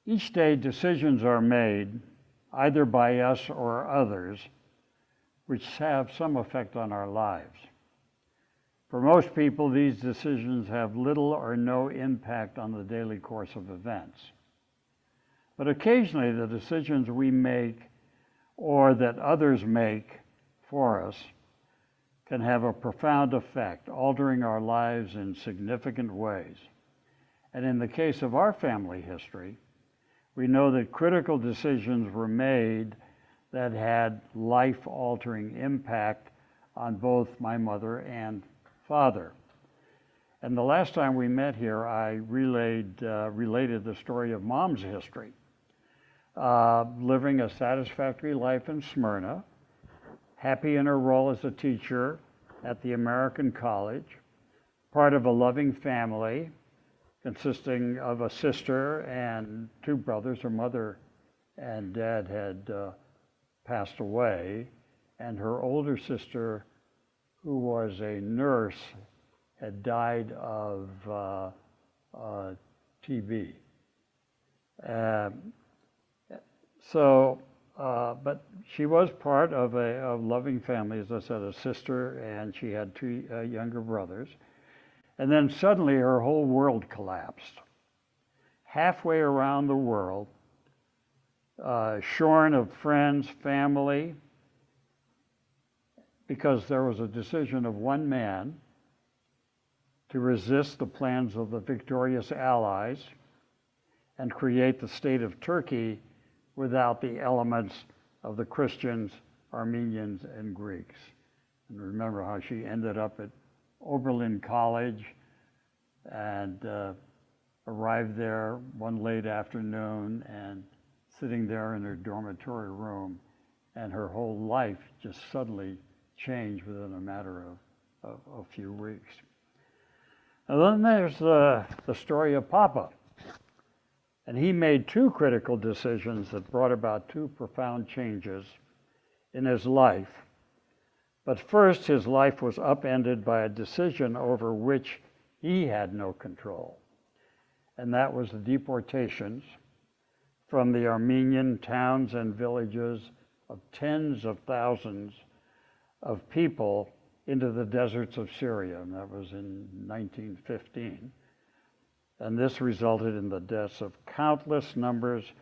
Each day decisions are made, either by us or others, which have some effect on our lives. For most people, these decisions have little or no impact on the daily course of events. But occasionally, the decisions we make or that others make for us can have a profound effect, altering our lives in significant ways. And in the case of our family history, we know that critical decisions were made that had life-altering impact on both my mother and father. And the last time we met here, I related the story of Mom's history, living a satisfactory life in Smyrna, happy in her role as a teacher at the American College, part of a loving family consisting of a sister and two brothers. Her mother and dad had passed away, and her older sister, who was a nurse, had died of TB. But she was part of a loving family, as I said, a sister, and she had two younger brothers. And then suddenly her whole world collapsed. Halfway around the world, shorn of friends, family, because there was a decision of one man to resist the plans of the victorious Allies and create the state of Turkey without the elements of the Christians, Armenians, and Greeks. And remember how she ended up at Oberlin College and arrived there one late afternoon and sitting there in her dormitory room, and her whole life just suddenly changed within a matter of a few weeks. And then there's the story of Papa. And he made two critical decisions that brought about two profound changes in his life. But first, his life was upended by a decision over which he had no control. And that was the deportations from the Armenian towns and villages of tens of thousands of people into the deserts of Syria. And that was in 1915. And this resulted in the deaths of countless numbers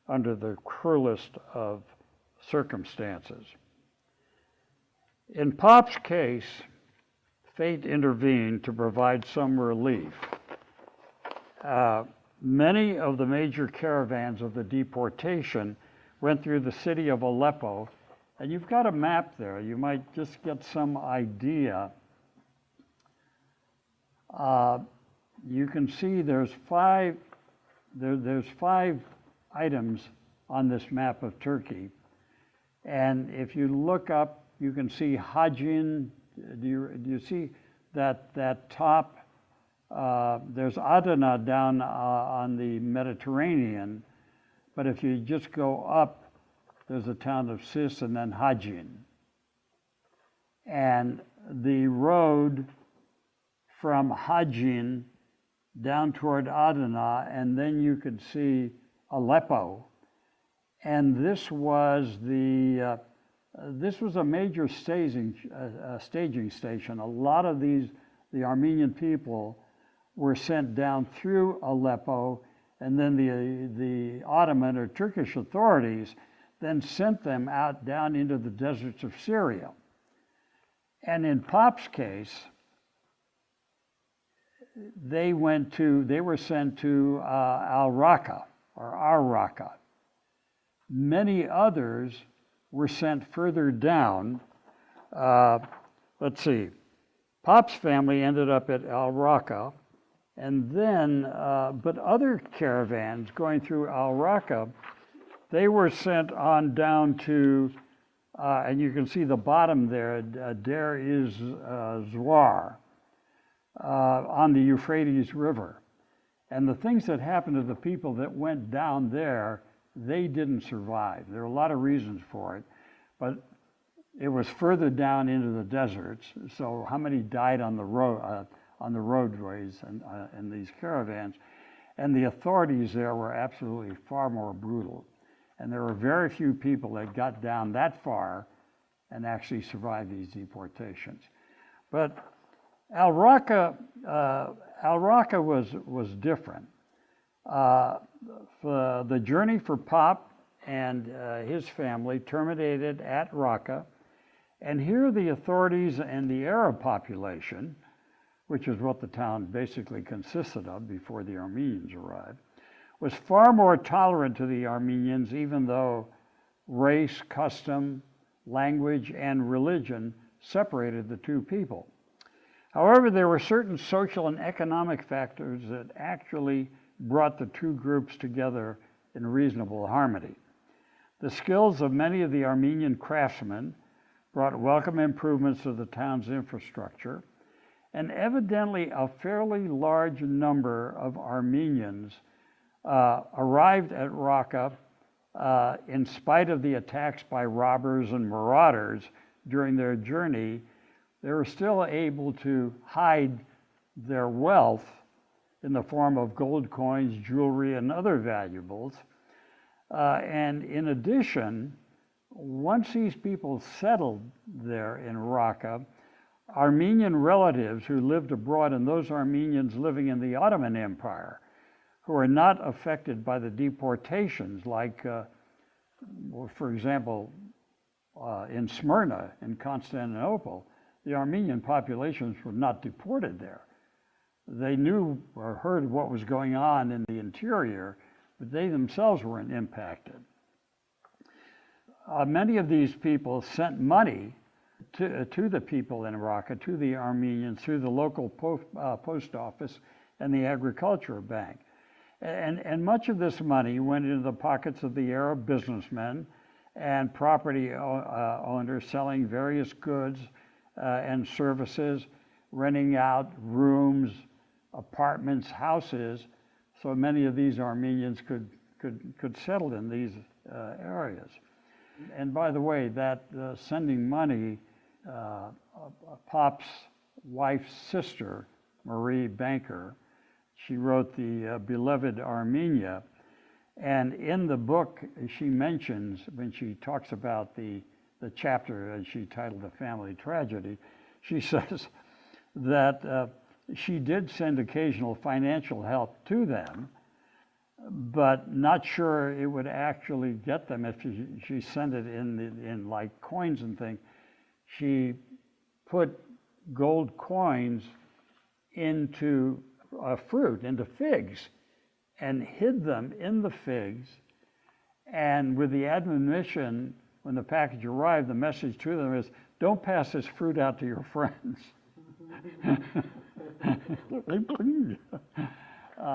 under the cruelest of circumstances. In Pop's case, fate intervened to provide some relief. Many of the major caravans of the deportation went through the city of Aleppo, and you've got a map there. You might just get some idea. You can see there's five items on this map of Turkey. And if you look up, you can see Hajin. Do you see that top? There's Adana down on the Mediterranean. But if you just go up, there's the town of Sis and then Hajin. And the road from Hajin down toward Adana, and then you could see Aleppo. And this was a major staging station. A lot of the Armenian people were sent down through Aleppo, and then the Ottoman or Turkish authorities then sent them out down into the deserts of Syria. And in Pop's case, they were sent to Al-Raqqa or Ar-Raqqa. Many others were sent further down. Let's see, Pop's family ended up at Al-Raqqa, and then, but other caravans going through Al-Raqqa, they were sent on down to, and you can see the bottom there, Deir Zwar, on the Euphrates River. And the things that happened to the people that went down there, they didn't survive. There are a lot of reasons for it, but it was further down into the deserts. So how many died on the road, on the roadways and in these caravans? And the authorities there were absolutely far more brutal. And there were very few people that got down that far and actually survived these deportations. But Al Raqqa was different. The journey for Pop and his family terminated at Raqqa, and here the authorities and the Arab population, which is what the town basically consisted of before the Armenians arrived, was far more tolerant to the Armenians, even though race, custom, language, and religion separated the two people. However, there were certain social and economic factors that actually brought the two groups together in reasonable harmony. The skills of many of the Armenian craftsmen brought welcome improvements to the town's infrastructure, and evidently a fairly large number of Armenians arrived at Raqqa in spite of the attacks by robbers and marauders during their journey. They were still able to hide their wealth in the form of gold coins, jewelry, and other valuables. And in addition, once these people settled there in Raqqa, Armenian relatives who lived abroad and those Armenians living in the Ottoman Empire who are not affected by the deportations, like, for example, in Smyrna, in Constantinople, the Armenian populations were not deported there. They knew or heard what was going on in the interior, but they themselves weren't impacted. Many of these people sent money to the people in Raqqa, to the Armenians, through the local post office and the agricultural bank. And much of this money went into the pockets of the Arab businessmen and property owners selling various goods and services, renting out rooms, apartments, houses, so many of these Armenians could settle in these areas. And by the way, that sending money, Pop's wife's sister, Marie Banker, she wrote the Beloved Armenia, and in the book she mentions, when she talks about the chapter as she titled The Family Tragedy, she says that she did send occasional financial help to them, but not sure it would actually get them if she sent it in like coins and things. She put gold coins into fruit, into figs, and hid them in the figs. And with the admonition, when the package arrived, the message to them is, don't pass this fruit out to your friends.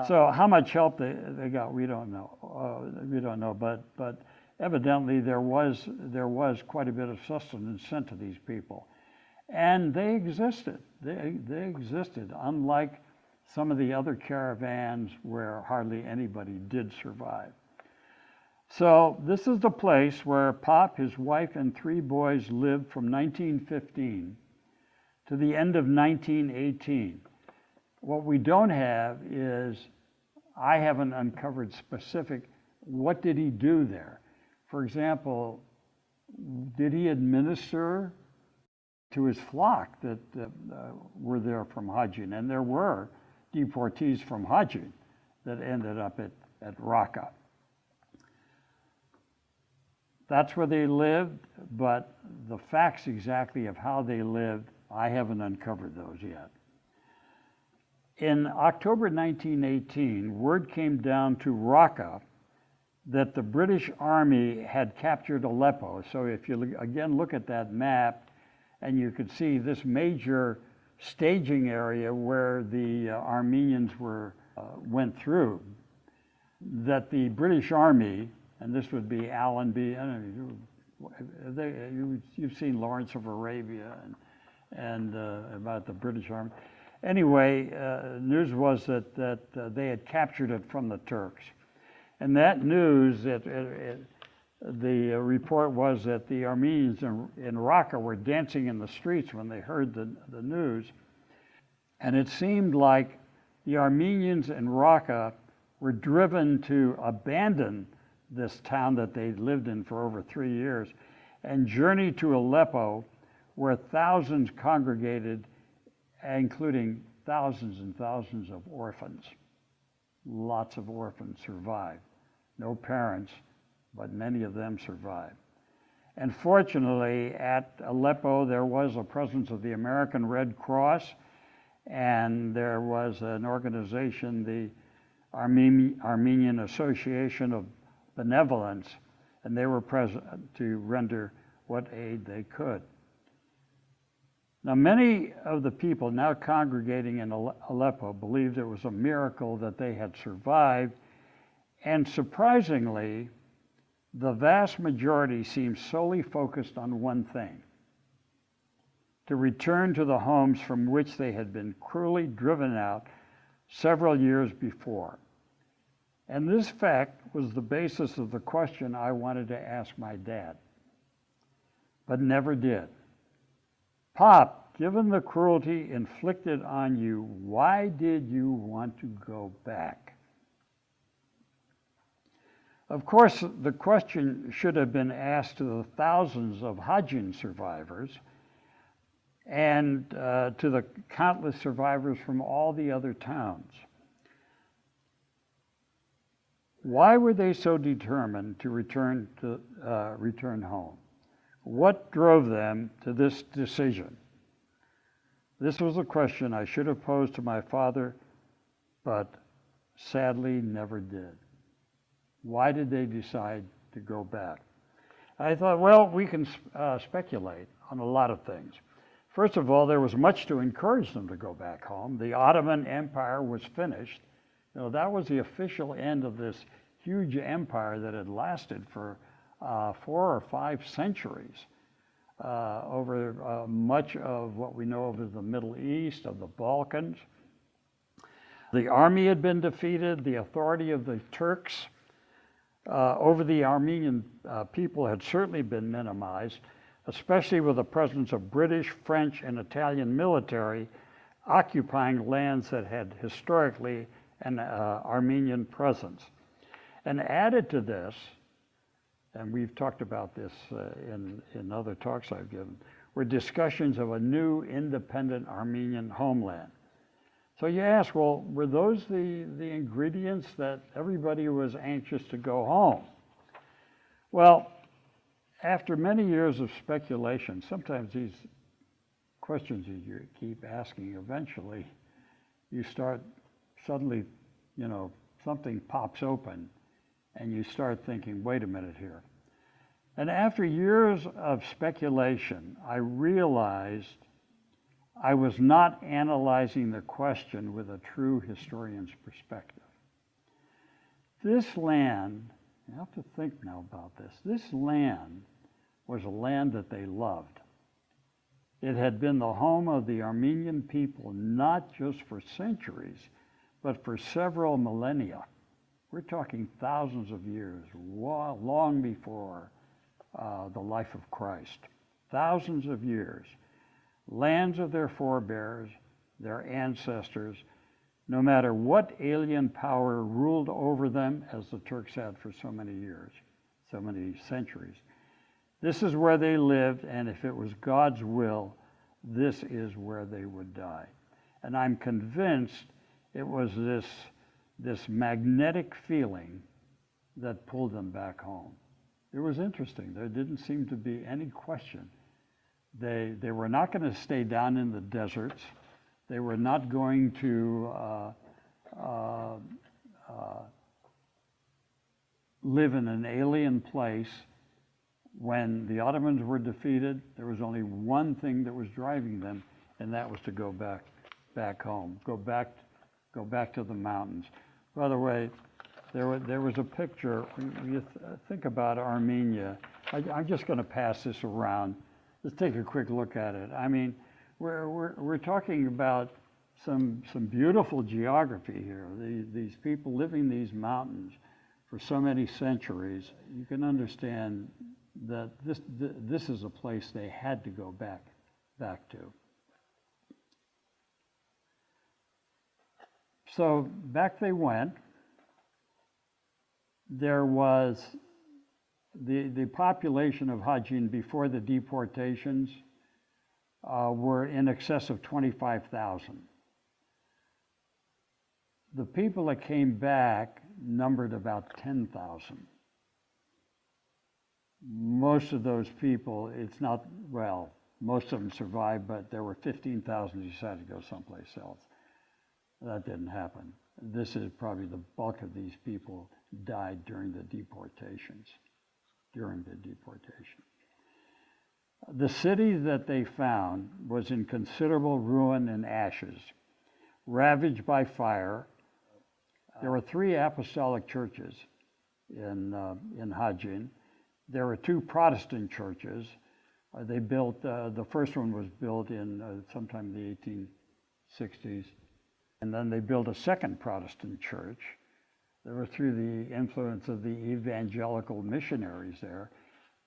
So how much help they got, we don't know. But evidently there was quite a bit of sustenance sent to these people, and they existed. They existed, unlike some of the other caravans where hardly anybody did survive. So this is the place where Pop, his wife, and 3 boys lived from 1915 to the end of 1918. What we don't have is, I haven't uncovered specific, what did he do there? For example, did he administer to his flock that were there from Hajin? And there were deportees from Hajin that ended up at Raqqa. That's where they lived, but the facts exactly of how they lived, I haven't uncovered those yet. In October 1918, word came down to Raqqa that the British Army had captured Aleppo. So if you again look at that map, and you could see this major staging area where the Armenians went through, that the British Army, and this would be Allenby, you've seen Lawrence of Arabia and about the British Army. Anyway, news was that they had captured it from the Turks. And that news, the report was that the Armenians in Raqqa were dancing in the streets when they heard the news. And it seemed like the Armenians in Raqqa were driven to abandon this town that they lived in for over 3 years and journey to Aleppo, where thousands congregated, including thousands and thousands of orphans. Lots of orphans survived. No parents, but many of them survived. And fortunately, at Aleppo, there was a presence of the American Red Cross, and there was an organization, the Armenian Association of Benevolence, and they were present to render what aid they could. Now, many of the people now congregating in Aleppo believed it was a miracle that they had survived, and surprisingly, the vast majority seemed solely focused on one thing: to return to the homes from which they had been cruelly driven out several years before. And this fact was the basis of the question I wanted to ask my dad, but never did. Pop, given the cruelty inflicted on you, why did you want to go back? Of course, the question should have been asked to the thousands of Hajin survivors and to the countless survivors from all the other towns. Why were they so determined to return home? What drove them to this decision? This was a question I should have posed to my father, but sadly never did. Why did they decide to go back? I thought, well, we can speculate on a lot of things. First of all, there was much to encourage them to go back home. The Ottoman Empire was finished. You know, that was the official end of this huge empire that had lasted for 4 or 5 centuries over much of what we know of as the Middle East, of the Balkans. The army had been defeated. The authority of the Turks over the Armenian people had certainly been minimized, especially with the presence of British, French, and Italian military occupying lands that had historically an Armenian presence. And added to this, and we've talked about this in other talks I've given, were discussions of a new independent Armenian homeland. So you ask, well, were those the ingredients that everybody was anxious to go home? Well, after many years of speculation, sometimes these questions you keep asking, eventually you start suddenly, something pops open and you start thinking, wait a minute here. And after years of speculation, I realized I was not analyzing the question with a true historian's perspective. This land, you have to think now about this, this land was a land that they loved. It had been the home of the Armenian people not just for centuries, but for several millennia. We're talking thousands of years, long before the life of Christ. Thousands of years. Lands of their forebears, their ancestors, no matter what alien power ruled over them, as the Turks had for so many years, so many centuries. This is where they lived, and if it was God's will, this is where they would die. And I'm convinced it was this magnetic feeling that pulled them back home. It was interesting. There didn't seem to be any question. They were not going to stay down in the deserts. They were not going to live in an alien place. When the Ottomans were defeated, there was only one thing that was driving them, and that was to go back home, go back to the mountains. By the way, there was a picture. You think about Armenia. I'm just going to pass this around. Let's take a quick look at it. I mean, we're talking about some beautiful geography here. These people living in these mountains for so many centuries. You can understand that this is a place they had to go back to. So back they went, there was the population of Hajin before the deportations were in excess of 25,000. The people that came back numbered about 10,000. Most of those people, it's not, well, most of them survived, but there were 15,000 who decided to go someplace else. That didn't happen. This is probably the bulk of these people died during the deportations. The city that they found was in considerable ruin and ashes, ravaged by fire. There were 3 apostolic churches in Hajin. There were 2 Protestant churches. They built, the first one was built in sometime in the 1860s. And then they built a second Protestant church. They were through the influence of the evangelical missionaries there.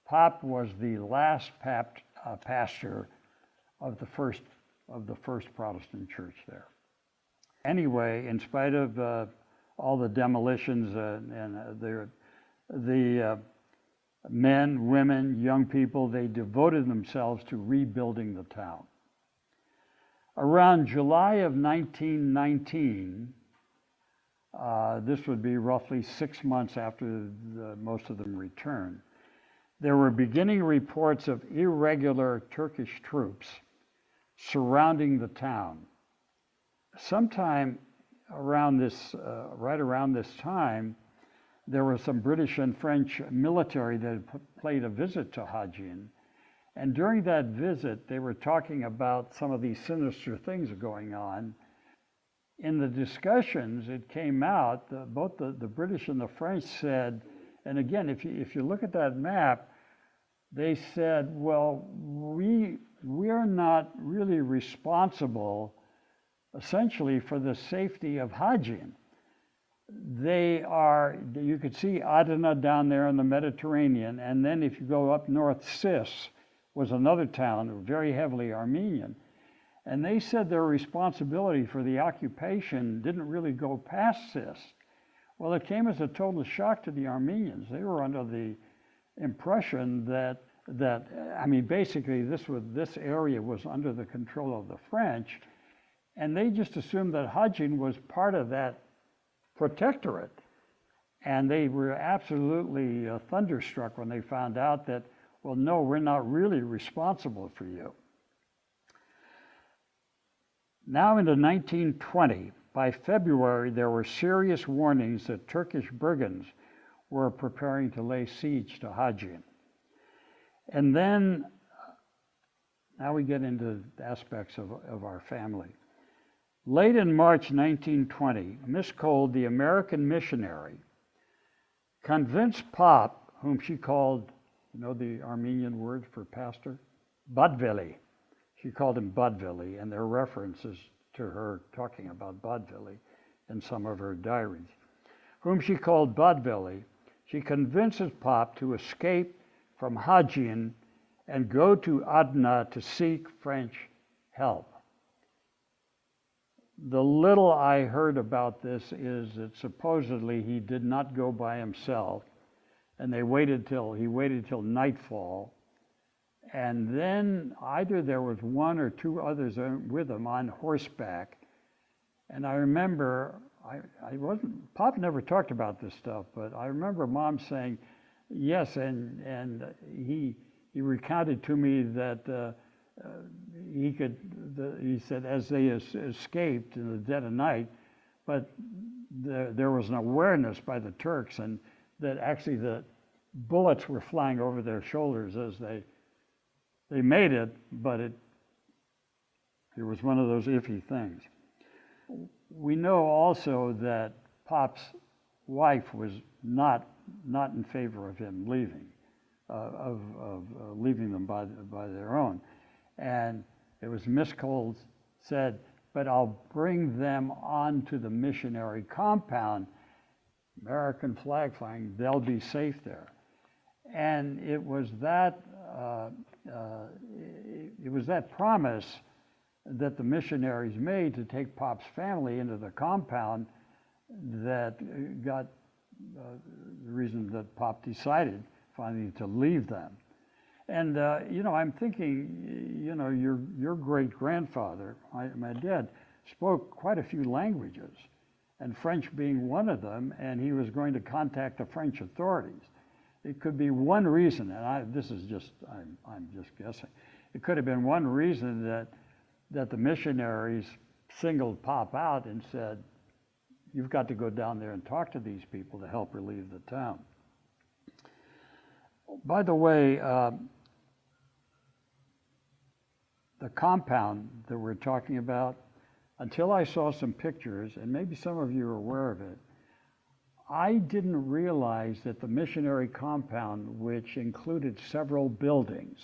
Pop was the last pastor of the first Protestant church there. Anyway, in spite of all the demolitions and the men, women, young people, they devoted themselves to rebuilding the town. Around July of 1919, this would be roughly 6 months after most of them returned, there were beginning reports of irregular Turkish troops surrounding the town. Sometime around this, right around this time, there were some British and French military that had paid a visit to Hajin. And during that visit, they were talking about some of these sinister things going on. In the discussions, it came out, both the British and the French said, and again, if you look at that map, they said, well, we're not really responsible, essentially, for the safety of Hajin. They are, you could see Adana down there in the Mediterranean, and then if you go up north, Sis was another town, very heavily Armenian. And they said their responsibility for the occupation didn't really go past Sis. Well, it came as a total shock to the Armenians. They were under the impression that I mean, basically this area was under the control of the French, and they just assumed that Hajin was part of that protectorate. And they were absolutely thunderstruck when they found out that, well, no, we're not really responsible for you. Now into 1920, by February, there were serious warnings that Turkish brigands were preparing to lay siege to Hajin. And then, now we get into aspects of our family. Late in March 1920, Miss Cole, the American missionary, convinced Pop, whom she called, you know the Armenian word for pastor? Badveli. She called him Badveli, and there are references to her talking about Badveli in some of her diaries. Whom she called Badveli, she convinces Pop to escape from Hajin and go to Adana to seek French help. The little I heard about this is that supposedly he did not go by himself, and he waited till nightfall, and then either there was 1 or 2 others with him on horseback. And I remember, Pop never talked about this stuff, but I remember Mom saying, yes, and he recounted to me that he said as they escaped in the dead of night, but there was an awareness by the Turks, and that actually the bullets were flying over their shoulders as they made it, but it was one of those iffy things. We know also that Pop's wife was not in favor of him leaving, of leaving them by their own. And it was Miss Cole said, but I'll bring them onto the missionary compound, American flag flying, they'll be safe there. And it was that promise that the missionaries made to take Pop's family into the compound that got the reason that Pop decided finally to leave them. And I'm thinking, your great-grandfather, my dad, spoke quite a few languages, and French being one of them, and he was going to contact the French authorities. It could be one reason, and I'm just guessing. It could have been one reason that the missionaries singled Pop out and said, you've got to go down there and talk to these people to help relieve the town. By the way, the compound that we're talking about, until I saw some pictures, and maybe some of you are aware of it, I didn't realize that the missionary compound, which included several buildings,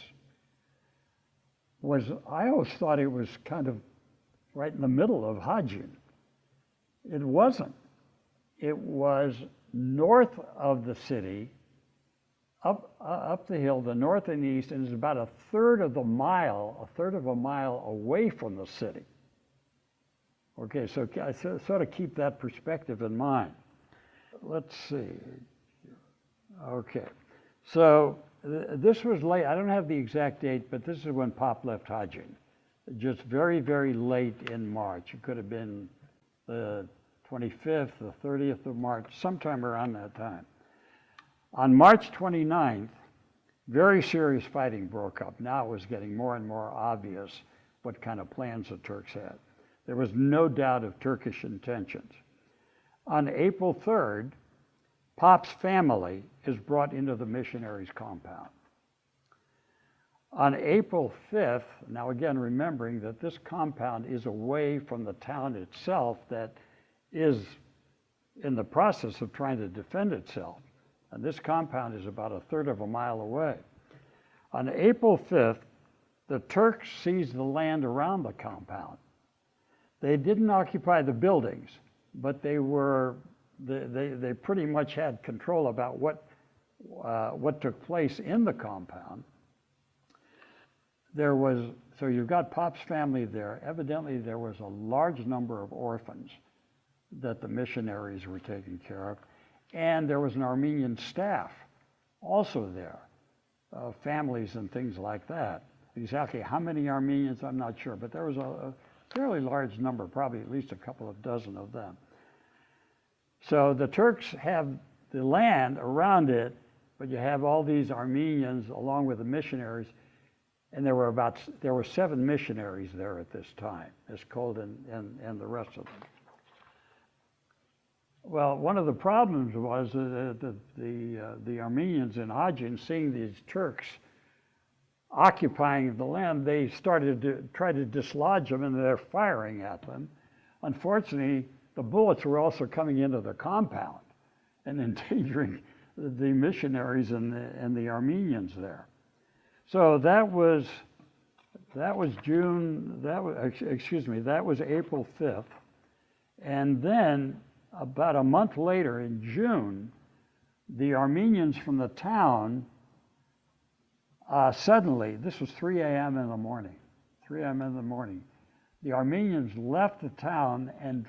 I always thought it was kind of right in the middle of Hajin. It wasn't. It was north of the city, up the hill, the north and east, and is about a third of a mile away from the city. Okay, so I sort of keep that perspective in mind. Let's see. Okay, so this was late. I don't have the exact date, but this is when Pop left Hajin. Just very, very late in March. It could have been the 25th, the 30th of March, sometime around that time. On March 29th, very serious fighting broke up. Now it was getting more and more obvious what kind of plans the Turks had. There was no doubt of Turkish intentions. On April 3rd, Pop's family is brought into the missionaries' compound. On April 5th, now again remembering that this compound is away from the town itself that is in the process of trying to defend itself. And this compound is about a third of a mile away. On April 5th, the Turks seized the land around the compound. They didn't occupy the buildings, but they pretty much had control about what took place in the compound. So you've got Pop's family there. Evidently, there was a large number of orphans that the missionaries were taking care of. And there was an Armenian staff also there, families and things like that. Exactly how many Armenians, I'm not sure, but there was a fairly large number, probably at least a couple of dozen of them. So the Turks have the land around it, but you have all these Armenians along with the missionaries, and there were 7 missionaries there at this time, as Cold and the rest of them. Well, one of the problems was that the Armenians in Hajin, seeing these Turks occupying the land, they started to try to dislodge them, and they're firing at them. Unfortunately, the bullets were also coming into the compound and endangering the missionaries and the Armenians there. So that was April 5th, and then about a month later, in June, the Armenians from the town suddenly, this was 3 a.m. in the morning, the Armenians left the town and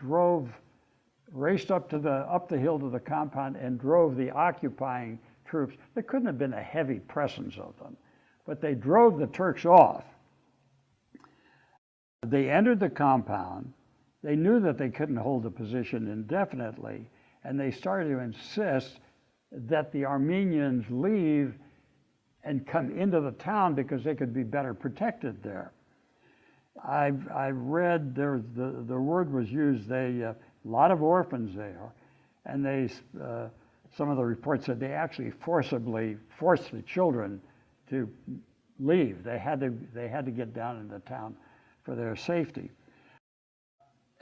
raced up the hill to the compound and drove the occupying troops. There couldn't have been a heavy presence of them, but they drove the Turks off. They entered the compound. They knew that they couldn't hold the position indefinitely, and they started to insist that the Armenians leave and come into the town because they could be better protected there. I read the word was used. A lot of orphans there, and some of the reports said they actually forcibly forced the children to leave. They had to get down into town for their safety.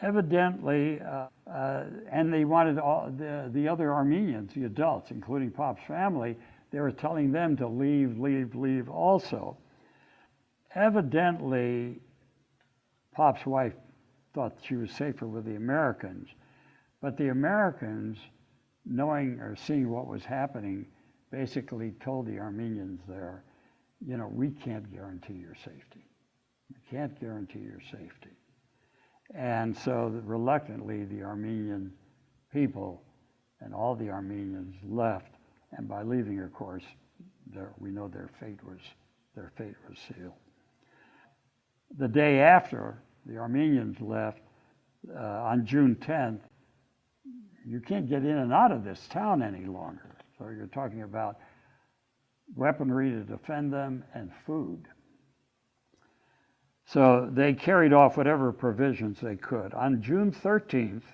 Evidently, and they wanted all the other Armenians, the adults, including Pop's family, they were telling them to leave also. Evidently, Pop's wife thought she was safer with the Americans, but the Americans, knowing or seeing what was happening, basically told the Armenians there, we can't guarantee your safety. We can't guarantee your safety. And so reluctantly, the Armenian people and all the Armenians left. And by leaving, of course, we know their fate was sealed. The day after the Armenians left, on June 10th, you can't get in and out of this town any longer. So you're talking about weaponry to defend them and food. So they carried off whatever provisions they could. On June 13th,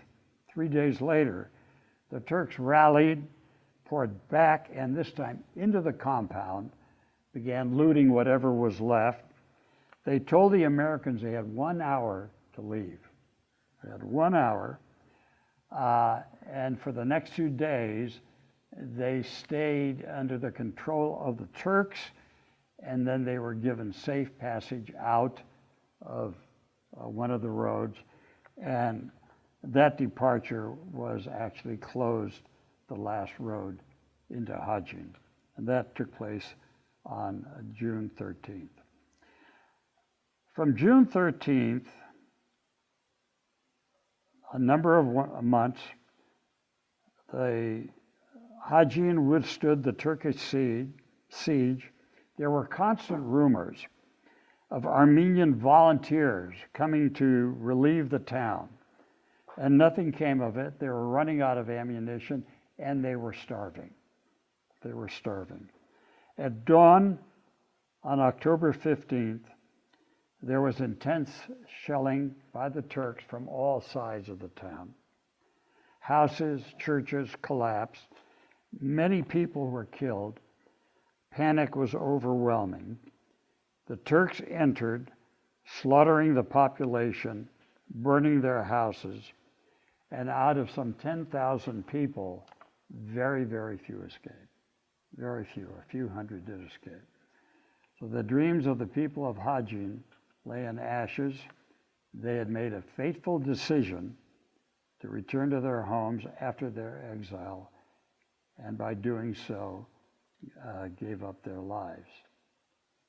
3 days later, the Turks rallied, poured back, and this time into the compound, began looting whatever was left. They told the Americans they had 1 hour to leave. They had 1 hour, and for the next 2 days, they stayed under the control of the Turks, and then they were given safe passage out of one of the roads, and that departure was actually closed, the last road into Hajin, and that took place on June 13th. From June 13th, a number of months, the Hajin withstood the Turkish siege. There were constant rumors of Armenian volunteers coming to relieve the town, and nothing came of it. They were running out of ammunition, and they were starving. They were starving. At dawn on October 15th, there was intense shelling by the Turks from all sides of the town. Houses, churches collapsed. Many people were killed. Panic was overwhelming. The Turks entered, slaughtering the population, burning their houses, and out of some 10,000 people, very, very few escaped. Very few, a few hundred did escape. So the dreams of the people of Hajin lay in ashes. They had made a fateful decision to return to their homes after their exile, and by doing so, gave up their lives.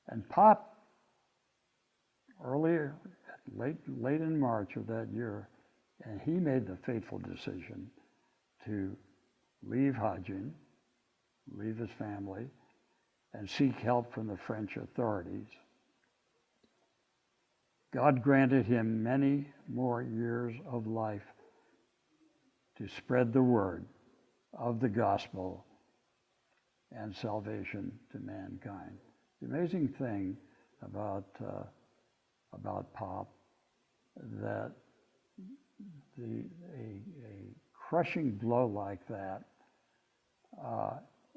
And Pop, earlier, late in March of that year, and he made the fateful decision to leave Hajin, leave his family, and seek help from the French authorities. God granted him many more years of life to spread the word of the gospel and salvation to mankind. The amazing thing about Pop, that a crushing blow like that,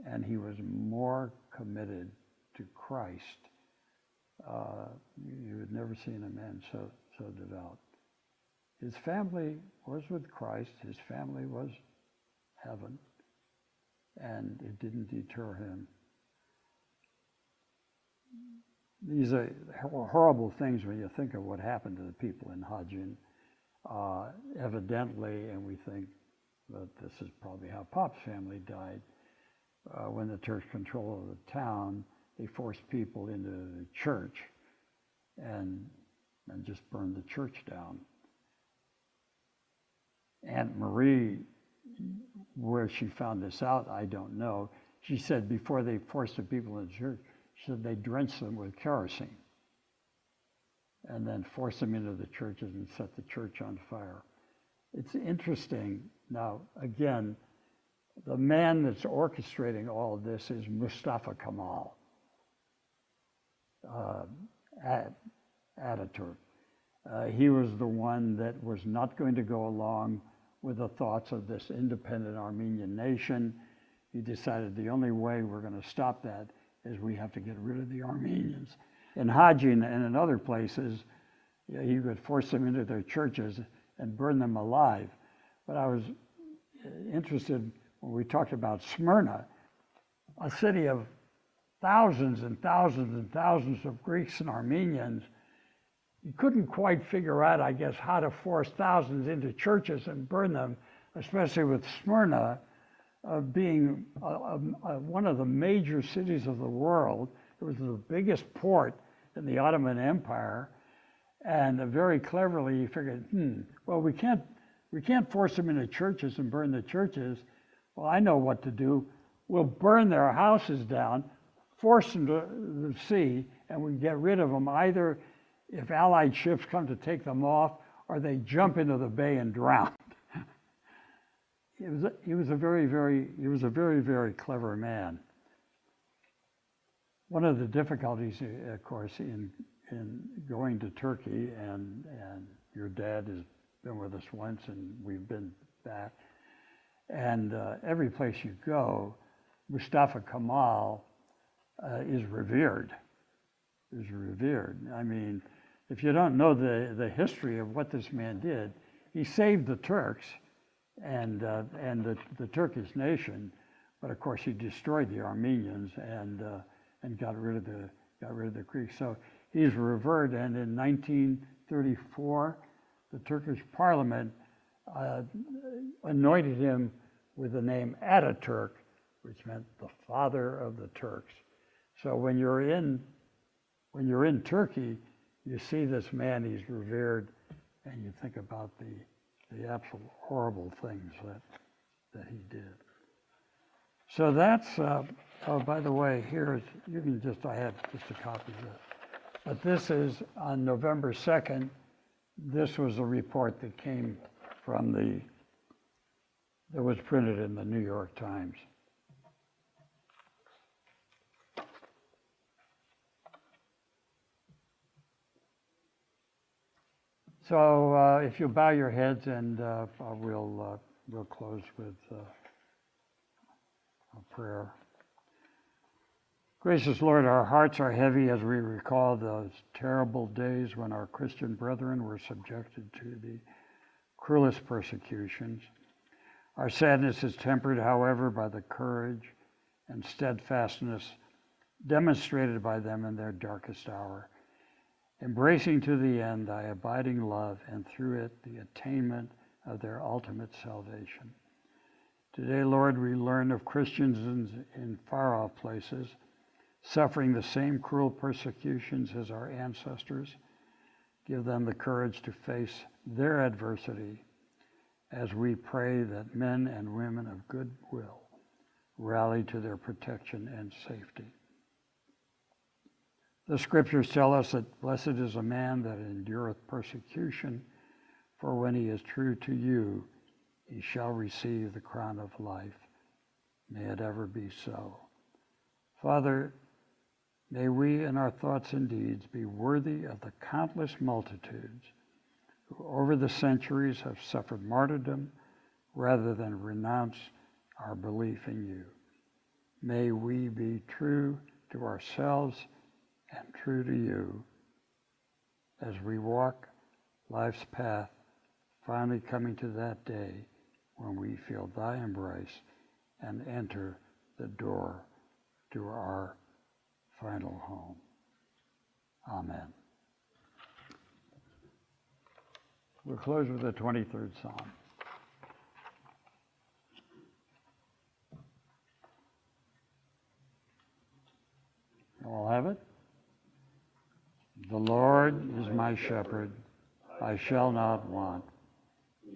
and he was more committed to Christ. You had never seen a man so devout. His family was with Christ. His family was heaven, and it didn't deter him. These are horrible things when you think of what happened to the people in Hajin. Evidently, and we think that this is probably how Pop's family died. When the Turks controlled the town, they forced people into the church and just burned the church down. Aunt Marie, where she found this out, I don't know. She said before they forced the people in the church, she said they drenched them with kerosene and then forced them into the churches and set the church on fire. It's interesting. Now, again, the man that's orchestrating all of this is Mustafa Kemal, Ataturk. He was the one that was not going to go along with the thoughts of this independent Armenian nation. He decided the only way we're going to stop that is we have to get rid of the Armenians. In Hajin and in other places, you could force them into their churches and burn them alive. But I was interested when we talked about Smyrna, a city of thousands and thousands and thousands of Greeks and Armenians. You couldn't quite figure out, I guess, how to force thousands into churches and burn them, especially with Smyrna being one of the major cities of the world. It was the biggest port in the Ottoman Empire, and very cleverly he figured, well, we can't force them into churches and burn the churches, Well, I know what to do. We'll burn their houses down, force them to the sea, and we get rid of them either if Allied ships come to take them off or they jump into the bay and drown. He was a very, very clever man. One of the difficulties, of course, in going to Turkey, and your dad has been with us once, and we've been back, and every place you go, Mustafa Kemal is revered. I mean, if you don't know the history of what this man did, he saved the Turks and the Turkish nation, but of course he destroyed the Armenians and got rid of the Greeks. So he's revered, and in 1934, the Turkish parliament anointed him with the name Ataturk, which meant the father of the Turks. So when you're in Turkey, you see this man, he's revered, and you think about the absolute horrible things that he did. So that's, oh, by the way, here is, you can just, I have just a copy of this. But this is on November 2nd. This was a report that came from that was printed in the New York Times. So if you bow your heads, and we'll close with a prayer. Gracious Lord, our hearts are heavy as we recall those terrible days when our Christian brethren were subjected to the cruelest persecutions. Our sadness is tempered, however, by the courage and steadfastness demonstrated by them in their darkest hour, embracing to the end thy abiding love, and through it the attainment of their ultimate salvation. Today, Lord, we learn of Christians in far-off places suffering the same cruel persecutions as our ancestors. Give them the courage to face their adversity as we pray that men and women of good will rally to their protection and safety. The scriptures tell us that blessed is a man that endureth persecution, for when he is true to you, he shall receive the crown of life. May it ever be so. Father, may we in our thoughts and deeds be worthy of the countless multitudes who over the centuries have suffered martyrdom rather than renounce our belief in you. May we be true to ourselves and true to you as we walk life's path, finally coming to that day when we feel thy embrace and enter the door to our final home. Amen. We'll close with the 23rd Psalm. You all have it? The Lord is my shepherd, I shall not want.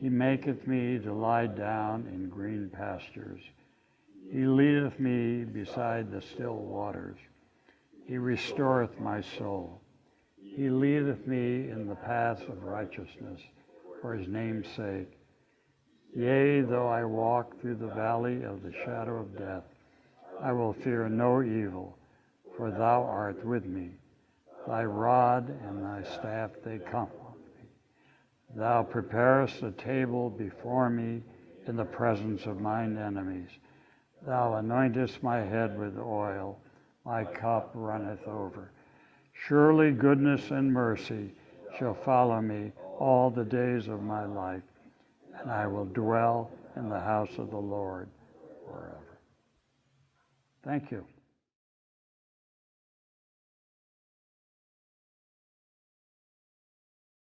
He maketh me to lie down in green pastures. He leadeth me beside the still waters. He restoreth my soul. He leadeth me in the paths of righteousness for his name's sake. Yea, though I walk through the valley of the shadow of death, I will fear no evil, for thou art with me. Thy rod and thy staff, they comfort me. Thou preparest a table before me in the presence of mine enemies. Thou anointest my head with oil, my cup runneth over. Surely goodness and mercy shall follow me all the days of my life, and I will dwell in the house of the Lord forever. Thank you.